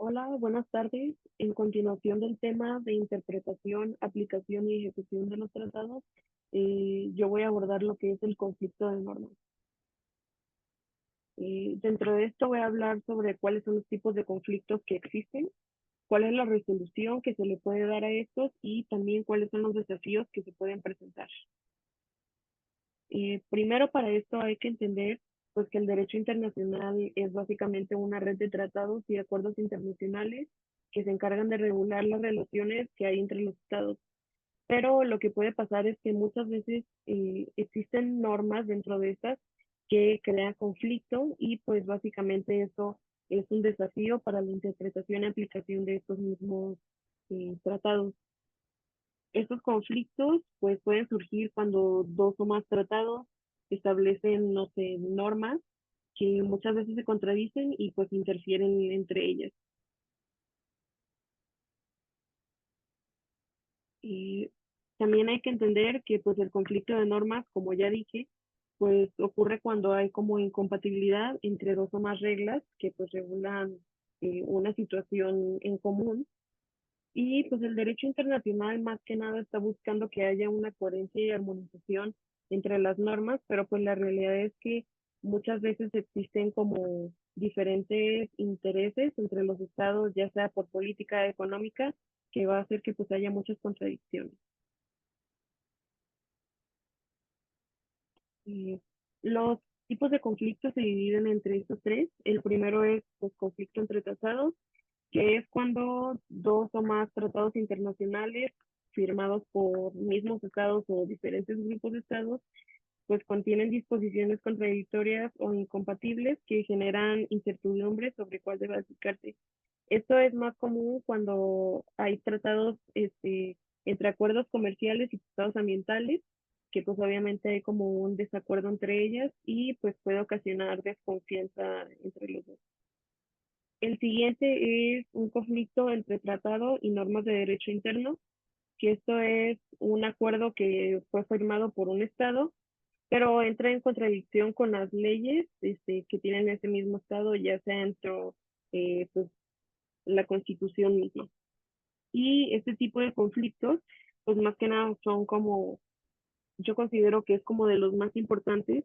Hola, buenas tardes. En continuación del tema de interpretación, aplicación y ejecución de los tratados, yo voy a abordar lo que es el conflicto de normas. Dentro de esto voy a hablar sobre cuáles son los tipos de conflictos que existen, cuál es la resolución que se le puede dar a estos y también cuáles son los desafíos que se pueden presentar. Primero, para esto hay que entender pues, que el derecho internacional es básicamente una red de tratados y acuerdos internacionales que se encargan de regular las relaciones que hay entre los estados. Pero lo que puede pasar es que muchas veces existen normas dentro de estas que crean conflicto y pues básicamente eso es un desafío para la interpretación y aplicación de estos mismos tratados. Estos conflictos pues pueden surgir cuando dos o más tratados establecen, no sé, normas que muchas veces se contradicen y pues interfieren entre ellas. Y también hay que entender que pues el conflicto de normas, como ya dije, pues ocurre cuando hay como incompatibilidad entre dos o más reglas que pues regulan una situación en común. Y pues el derecho internacional más que nada está buscando que haya una coherencia y armonización entre las normas, pero pues la realidad es que muchas veces existen como diferentes intereses entre los estados, ya sea por política económica, que va a hacer que pues haya muchas contradicciones. Y los tipos de conflictos se dividen entre estos tres. El primero es pues, conflicto entre tratados, que es cuando dos o más tratados internacionales firmados por mismos estados o diferentes grupos de estados, pues contienen disposiciones contradictorias o incompatibles que generan incertidumbre sobre cuál debe aplicarse. Esto es más común cuando hay tratados entre acuerdos comerciales y tratados ambientales, que pues obviamente hay como un desacuerdo entre ellas y pues puede ocasionar desconfianza entre los dos. El siguiente es un conflicto entre tratado y normas de derecho interno, que esto es un acuerdo que fue firmado por un estado, pero entra en contradicción con las leyes que tienen ese mismo estado, ya sea dentro pues, la constitución misma. Y este tipo de conflictos, pues más que nada son como, yo considero que es como de los más importantes,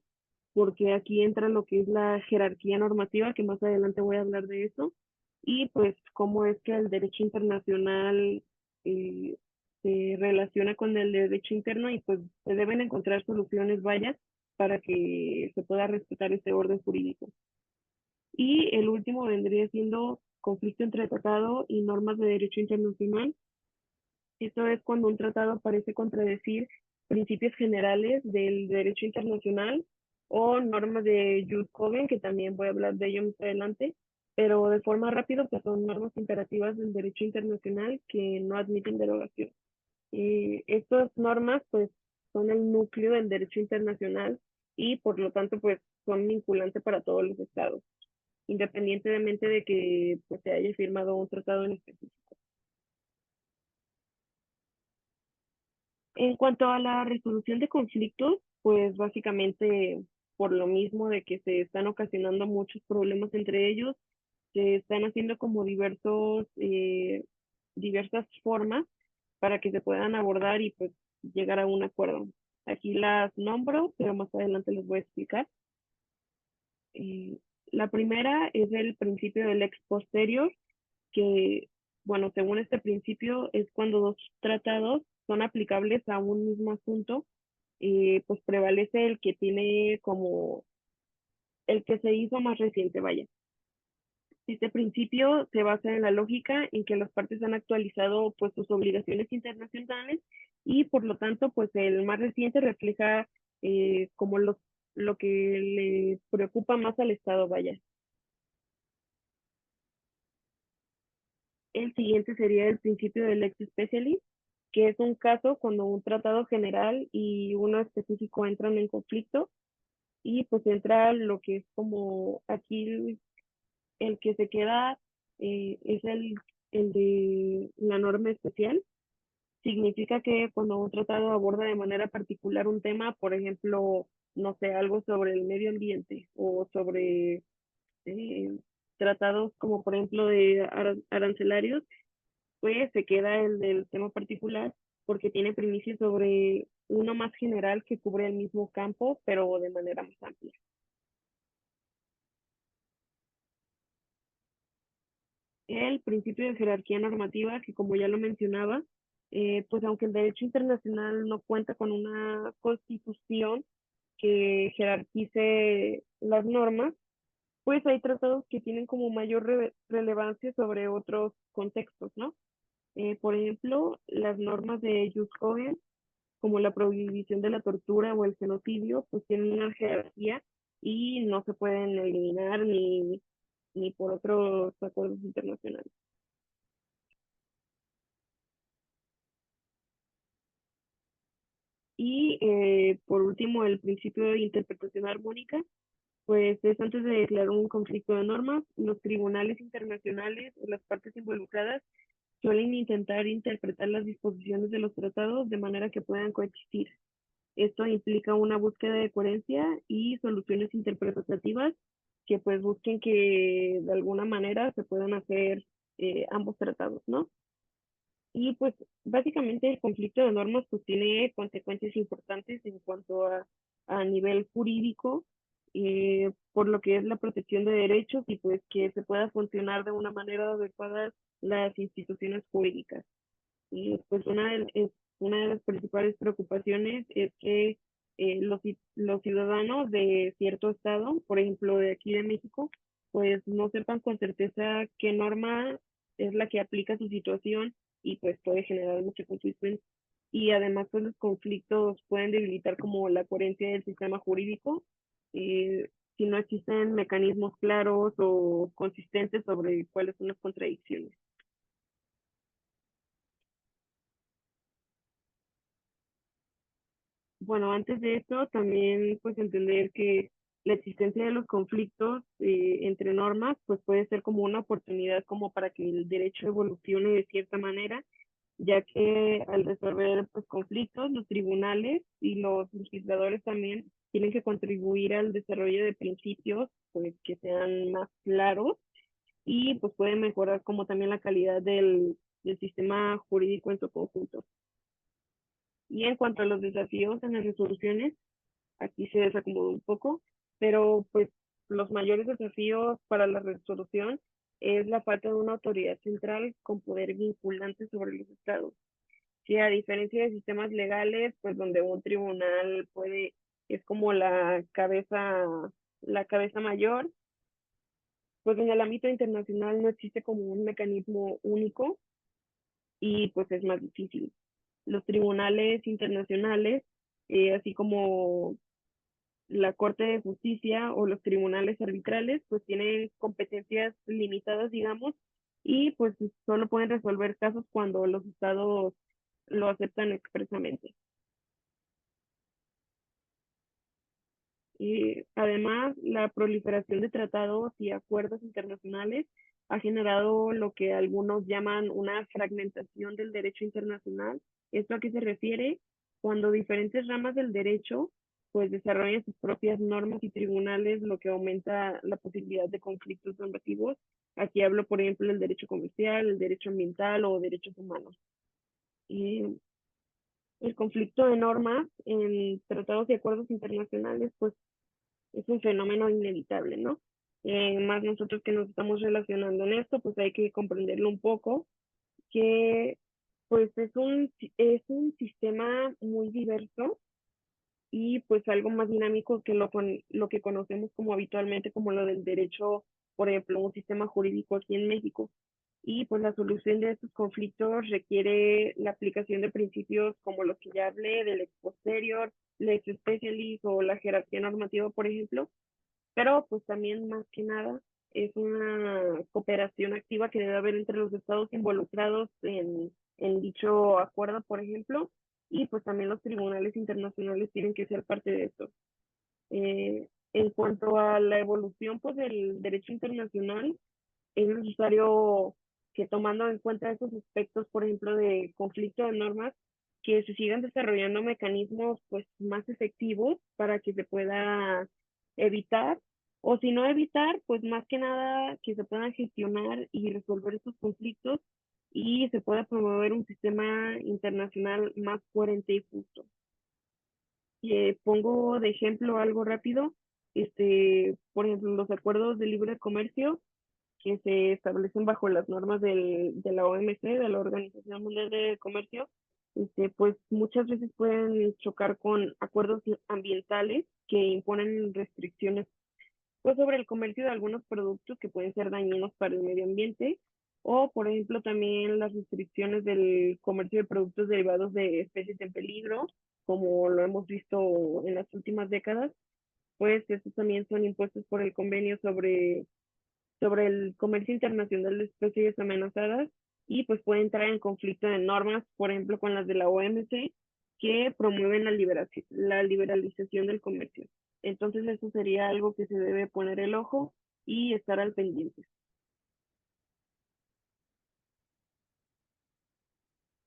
porque aquí entra lo que es la jerarquía normativa, que más adelante voy a hablar de eso, y pues cómo es que el derecho internacional eh, se relaciona con el derecho interno y pues se deben encontrar soluciones, vaya, para que se pueda respetar este orden jurídico. Y el último vendría siendo conflicto entre tratado y normas de derecho internacional. Esto es cuando un tratado parece contradecir principios generales del derecho internacional o normas de Jude Coven, que también voy a hablar de ello más adelante, pero de forma rápida, pues son normas imperativas del derecho internacional que no admiten derogación. Y estas normas, pues, son el núcleo del derecho internacional y, por lo tanto, pues, son vinculantes para todos los estados, independientemente de que pues, se haya firmado un tratado en específico. En cuanto a la resolución de conflictos, pues básicamente por lo mismo de que se están ocasionando muchos problemas entre ellos, se están haciendo como diversas formas para que se puedan abordar y pues llegar a un acuerdo. Aquí las nombro, pero más adelante les voy a explicar. Eh, la primera es el principio del ex posterior, que, bueno, según este principio es cuando dos tratados son aplicables a un mismo asunto, pues prevalece el que tiene como el que se hizo más reciente, vaya. Este principio se basa en la lógica en que las partes han actualizado pues sus obligaciones internacionales y por lo tanto pues el más reciente refleja como lo que le preocupa más al Estado, vaya. El siguiente sería el principio del ex specialis, que es un caso cuando un tratado general y uno específico entran en conflicto y pues entra lo que es como aquí el que se queda es el de la norma especial. Significa que cuando un tratado aborda de manera particular un tema, por ejemplo, no sé, algo sobre el medio ambiente o sobre tratados como por ejemplo de arancelarios, pues se queda el del tema particular porque tiene primicias sobre uno más general que cubre el mismo campo, pero de manera más amplia. El principio de jerarquía normativa, que como ya lo mencionaba, pues aunque el derecho internacional no cuenta con una constitución que jerarquice las normas, pues hay tratados que tienen como mayor relevancia sobre otros contextos, ¿no? Por ejemplo, las normas de Jus Cogen, como la prohibición de la tortura o el genocidio, pues tienen una jerarquía y no se pueden eliminar ni por otros acuerdos internacionales. Y por último, el principio de interpretación armónica, pues es antes de declarar un conflicto de normas, los tribunales internacionales o las partes involucradas suelen intentar interpretar las disposiciones de los tratados de manera que puedan coexistir. Esto implica una búsqueda de coherencia y soluciones interpretativas que pues busquen que de alguna manera se puedan hacer ambos tratados, ¿no? Y pues básicamente el conflicto de normas pues tiene consecuencias importantes en cuanto a nivel jurídico, por lo que es la protección de derechos y pues que se pueda funcionar de una manera adecuada las instituciones jurídicas. Y pues una de las principales preocupaciones es que los ciudadanos de cierto estado, por ejemplo de aquí de México, pues no sepan con certeza qué norma es la que aplica su situación y pues puede generar mucho conflicto. Y además pues los conflictos pueden debilitar como la coherencia del sistema jurídico si no existen mecanismos claros o consistentes sobre cuáles son las contradicciones. Bueno, antes de esto, también pues entender que la existencia de los conflictos entre normas pues puede ser como una oportunidad como para que el derecho evolucione de cierta manera, ya que al resolver pues conflictos, los tribunales y los legisladores también tienen que contribuir al desarrollo de principios pues que sean más claros y pues pueden mejorar como también la calidad del sistema jurídico en su conjunto. Y en cuanto a los desafíos en las resoluciones, aquí se desacomoda un poco, pero pues los mayores desafíos para la resolución es la falta de una autoridad central con poder vinculante sobre los estados. Si a diferencia de sistemas legales, pues donde un tribunal puede, es como la cabeza mayor, pues en el ámbito internacional no existe como un mecanismo único y pues es más difícil. Los tribunales internacionales, así como la Corte de Justicia o los tribunales arbitrales pues tienen competencias limitadas, digamos, y pues solo pueden resolver casos cuando los estados lo aceptan expresamente. Y además, la proliferación de tratados y acuerdos internacionales ha generado lo que algunos llaman una fragmentación del derecho internacional. ¿Esto a qué se refiere? Cuando diferentes ramas del derecho pues desarrollan sus propias normas y tribunales, lo que aumenta la posibilidad de conflictos normativos. Aquí hablo, por ejemplo, del derecho comercial, el derecho ambiental o derechos humanos. Y el conflicto de normas en tratados y acuerdos internacionales, pues es un fenómeno inevitable, ¿no? Más nosotros que nos estamos relacionando en esto, pues hay que comprenderlo un poco, que pues es un sistema muy diverso y pues algo más dinámico que lo que conocemos como habitualmente como lo del derecho, por ejemplo, un sistema jurídico aquí en México. Y pues la solución de estos conflictos requiere la aplicación de principios como los que ya hablé, del ex posterior, lex specialis o la jerarquía normativa, por ejemplo, pero pues también más que nada es una cooperación activa que debe haber entre los estados involucrados en dicho acuerdo, por ejemplo, y pues también los tribunales internacionales tienen que ser parte de esto. En cuanto a la evolución pues del derecho internacional, es necesario que tomando en cuenta esos aspectos, por ejemplo, de conflicto de normas, que se sigan desarrollando mecanismos pues más efectivos para que se pueda evitar O si no evitar, pues más que nada que se puedan gestionar y resolver estos conflictos y se pueda promover un sistema internacional más coherente y justo. Pongo de ejemplo algo rápido, por ejemplo, los acuerdos de libre comercio que se establecen bajo las normas de la OMC, de la Organización Mundial de Comercio, pues muchas veces pueden chocar con acuerdos ambientales que imponen restricciones pues sobre el comercio de algunos productos que pueden ser dañinos para el medio ambiente, o por ejemplo también las restricciones del comercio de productos derivados de especies en peligro, como lo hemos visto en las últimas décadas, pues estos también son impuestos por el convenio sobre el comercio internacional de especies amenazadas y pues puede entrar en conflicto de normas, por ejemplo, con las de la OMC, que promueven la liberalización del comercio. Entonces eso sería algo que se debe poner el ojo y estar al pendiente.